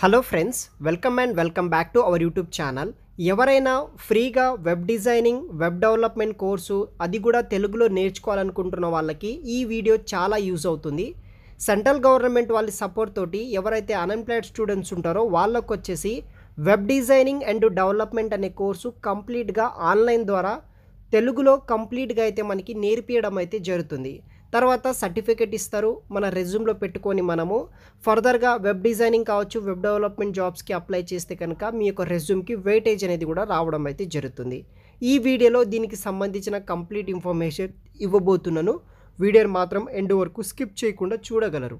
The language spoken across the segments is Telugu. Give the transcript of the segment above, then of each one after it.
Hello friends, welcome back to our YouTube channel. ఎవరైనా ఫ్రీగా web designing, web development course అది కూడా తెలుగులో నేర్చుకోవాలనుకుంటున్న వాళ్ళకి ఈ వీడియో చాలా యూజ్ అవుతుంది. సెంట్రల్ గవర్నమెంట్ వాళ్ళ సపోర్ట్ తోటి ఎవరైతే అన్ఎంప్లాయిడ్ స్టూడెంట్స్ ఉంటారో వాళ్ళకు వచ్చేసి వెబ్ డిజైనింగ్ అండ్ డెవలప్మెంట్ అనే కోర్సు కంప్లీట్గా ఆన్లైన్ ద్వారా తెలుగులో కంప్లీట్గా అయితే మనకి నేర్పించడం అయితే జరుగుతుంది. తర్వాత సర్టిఫికేట్ ఇస్తారు. మన రెజ్యూమ్లో పెట్టుకొని మనము ఫర్దర్గా వెబ్ డిజైనింగ్ కావచ్చు, వెబ్ డెవలప్మెంట్ జాబ్స్కి అప్లై చేస్తే కనుక మీ యొక్క రెజ్యూమ్కి వెయిటేజ్ అనేది కూడా రావడం అయితే జరుగుతుంది. ఈ వీడియోలో దీనికి సంబంధించిన కంప్లీట్ ఇన్ఫర్మేషన్ ఇవ్వబోతున్నాను. వీడియోని మాత్రం ఎండ్ వరకు స్కిప్ చేయకుండా చూడగలరు.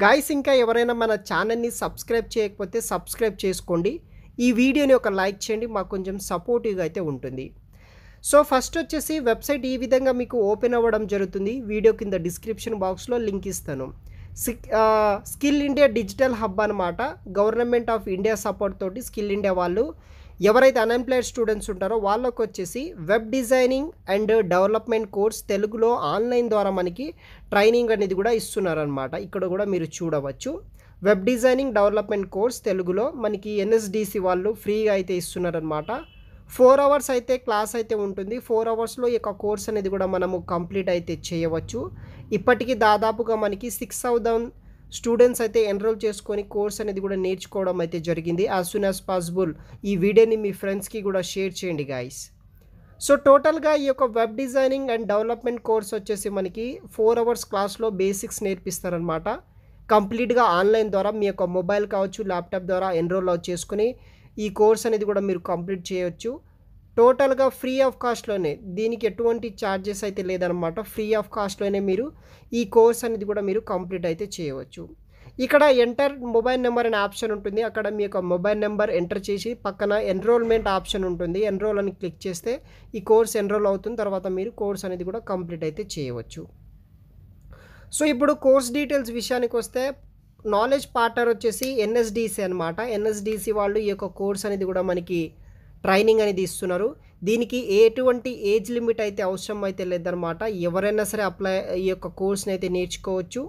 గాయ్స్, ఇంకా ఎవరైనా మన ఛానల్ని సబ్స్క్రైబ్ చేయకపోతే సబ్స్క్రైబ్ చేసుకోండి. ఈ వీడియోని ఒక లైక్ చేయండి, మాకు కొంచెం సపోర్టివ్గా అయితే ఉంటుంది. సో ఫస్ట్ వచ్చేసి వెబ్సైట్ ఈ విధంగా మీకు ఓపెన్ అవ్వడం జరుగుతుంది. వీడియో కింద డిస్క్రిప్షన్ బాక్స్లో లింక్ ఇస్తాను. స్కిల్ ఇండియా డిజిటల్ హబ్ అనమాట. గవర్నమెంట్ ఆఫ్ ఇండియా సపోర్ట్ తోటి స్కిల్ ఇండియా వాళ్ళు ఎవరైతే అన్ఎంప్లాయిడ్ స్టూడెంట్స్ ఉంటారో వాళ్ళకు వచ్చేసి web designing and development course తెలుగులో ఆన్లైన్ ద్వారా మనకి ట్రైనింగ్ అనేది కూడా ఇస్తున్నారనమాట. ఇక్కడ కూడా మీరు చూడవచ్చు. వెబ్ డిజైనింగ్ డెవలప్మెంట్ కోర్స్ తెలుగులో మనకి ఎన్ఎస్డిసి వాళ్ళు ఫ్రీగా అయితే ఇస్తున్నారనమాట. 4 అవర్స్ అయితే క్లాస్ అయితే ఉంటుంది. 4 అవర్స్లో ఈ యొక్క కోర్స్ అనేది కూడా మనము కంప్లీట్ అయితే చేయవచ్చు. ఇప్పటికీ దాదాపుగా మనకి 6,000 స్టూడెంట్స్ అయితే ఎన్రోల్ చేసుకొని కోర్స్ అనేది కూడా నేర్చుకోవడం అయితే జరిగింది. యాజ్ సూన్ యాజ్ పాసిబుల్ ఈ వీడియోని మీ ఫ్రెండ్స్కి కూడా షేర్ చేయండి గాయస్. సో టోటల్గా ఈ యొక్క web designing and development course వచ్చేసి మనకి 4 అవర్స్ క్లాస్లో బేసిక్స్ నేర్పిస్తారనమాట. కంప్లీట్గా ఆన్లైన్ ద్వారా మీ యొక్క మొబైల్ కావచ్చు, ల్యాప్టాప్ ద్వారా ఎన్రోల్ చేసుకొని ఈ కోర్స్ అనేది కూడా మీరు కంప్లీట్ చేయొచ్చు. టోటల్గా ఫ్రీ ఆఫ్ కాస్ట్లోనే, దీనికి ఎటువంటి ఛార్జెస్ అయితే లేదనమాట. ఫ్రీ ఆఫ్ కాస్ట్లోనే మీరు ఈ కోర్స్ అనేది కూడా మీరు కంప్లీట్ అయితే చేయవచ్చు. ఇక్కడ ఎంటర్ మొబైల్ నెంబర్ అనే ఆప్షన్ ఉంటుంది. అక్కడ మీ యొక్క మొబైల్ నెంబర్ ఎంటర్ చేసి పక్కన ఎన్రోల్మెంట్ ఆప్షన్ ఉంటుంది. ఎన్రోల్ అని క్లిక్ చేస్తే ఈ కోర్స్ ఎన్రోల్ అవుతుంది. తర్వాత మీరు కోర్స్ అనేది కూడా కంప్లీట్ అయితే చేయవచ్చు. సో ఇప్పుడు కోర్స్ డీటెయిల్స్ విషయానికి వస్తే నాలెడ్జ్ పార్ట్నర్ వచ్చేసి ఎన్ఎస్డిసి అనమాట. ఎన్ఎస్డిసి వాళ్ళు ఈ యొక్క కోర్స్ అనేది కూడా మనకి ట్రైనింగ్ అనేది ఇస్తున్నారు. దీనికి ఎటువంటి ఏజ్ లిమిట్ అయితే అవసరం అయితే లేదనమాట. ఎవరైనా సరే ఈ యొక్క కోర్స్ని అయితే నేర్చుకోవచ్చు.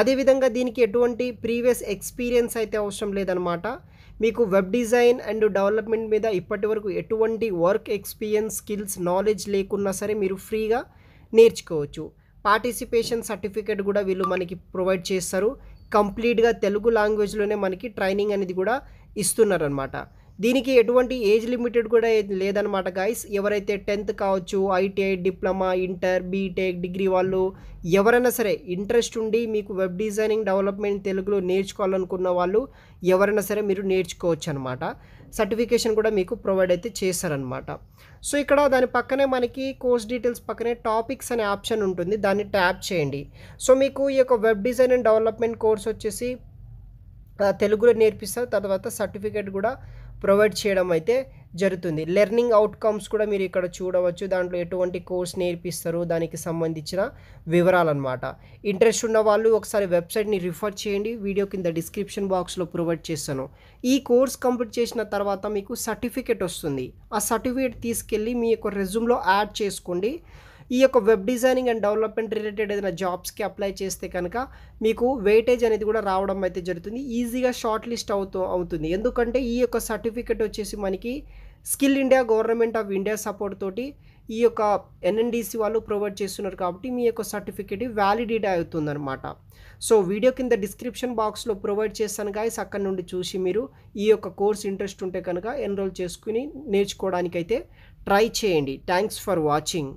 అదేవిధంగా దీనికి ఎటువంటి ప్రీవియస్ ఎక్స్పీరియన్స్ అయితే అవసరం లేదనమాట. మీకు వెబ్ డిజైన్ అండ్ డెవలప్మెంట్ మీద ఇప్పటి వరకు ఎటువంటి వర్క్ ఎక్స్పీరియన్స్, స్కిల్స్, నాలెడ్జ్ లేకున్నా సరే మీరు ఫ్రీగా నేర్చుకోవచ్చు. పార్టిసిపేషన్ సర్టిఫికేట్ కూడా వీళ్ళు మనకి ప్రొవైడ్ చేస్తారు. కంప్లీట్గా తెలుగు లాంగ్వేజ్లోనే మనకి ట్రైనింగ్ అనేది కూడా ఇస్తున్నారనమాట. దీనికి ఎటువంటి ఏజ్ లిమిటెడ్ కూడా లేదనమాట గాయస్. ఎవరైతే 10th కావచ్చు, ITI, diploma, inter, BTech, degree వాళ్ళు ఎవరైనా సరే ఇంట్రెస్ట్ ఉండి మీకు వెబ్ డిజైనింగ్, డెవలప్మెంట్ తెలుగులో నేర్చుకోవాలనుకున్న వాళ్ళు ఎవరైనా సరే మీరు నేర్చుకోవచ్చు అనమాట. సర్టిఫికేషన్ కూడా మీకు ప్రొవైడ్ అయితే చేస్తారనమాట. సో ఇక్కడ దాని పక్కనే మనకి కోర్స్ డీటెయిల్స్ పక్కనే టాపిక్స్ అనే ఆప్షన్ ఉంటుంది. దాన్ని ట్యాప్ చేయండి. సో మీకు ఈ యొక్క web design and development course వచ్చేసి తెలుగులో నేర్పిస్తారు. తర్వాత సర్టిఫికేట్ కూడా ప్రొవైడ్ చేయడం అయితే జరుగుతుంది. లెర్నింగ్ అవుట్కమ్స్ కూడా మీరు ఇక్కడ చూడవచ్చు. దాంట్లో ఎటువంటి కోర్స్ నేర్పిస్తారు దానికి సంబంధించిన వివరాలన్నమాట. ఇంట్రెస్ట్ ఉన్న వాళ్ళు ఒకసారి వెబ్సైట్ని రిఫర్ చేయండి. వీడియో కింద డిస్క్రిప్షన్ బాక్స్లో ప్రొవైడ్ చేస్తాను. ఈ కోర్స్ కంప్లీట్ చేసిన తర్వాత మీకు సర్టిఫికేట్ వస్తుంది. ఆ సర్టిఫికేట్ తీసుకెళ్ళి మీ యొక్క రెజ్యూమ్లో యాడ్ చేసుకోండి. ఈ యొక్క web designing and development related ఏదైనా జాబ్స్కి అప్లై చేస్తే కనుక మీకు వెయిటేజ్ అనేది కూడా రావడం అయితే జరుగుతుంది. ఈజీగా షార్ట్ లిస్ట్ అవుతుంది. ఎందుకంటే ఈ యొక్క సర్టిఫికేట్ వచ్చేసి మనకి skill India, government of India support తోటి ఈ యొక్క ఎన్ఎన్డిసి వాళ్ళు ప్రొవైడ్ చేస్తున్నారు కాబట్టి మీ యొక్క సర్టిఫికేట్ వ్యాలిడిటీ అవుతుందన్నమాట. సో వీడియో కింద డిస్క్రిప్షన్ బాక్స్లో ప్రొవైడ్ చేస్తాను గాయస్. అక్కడ నుండి చూసి మీరు ఈ యొక్క కోర్స్ ఇంట్రెస్ట్ ఉంటే కనుక ఎన్రోల్ చేసుకుని నేర్చుకోవడానికైతే ట్రై చేయండి. Thanks for watching.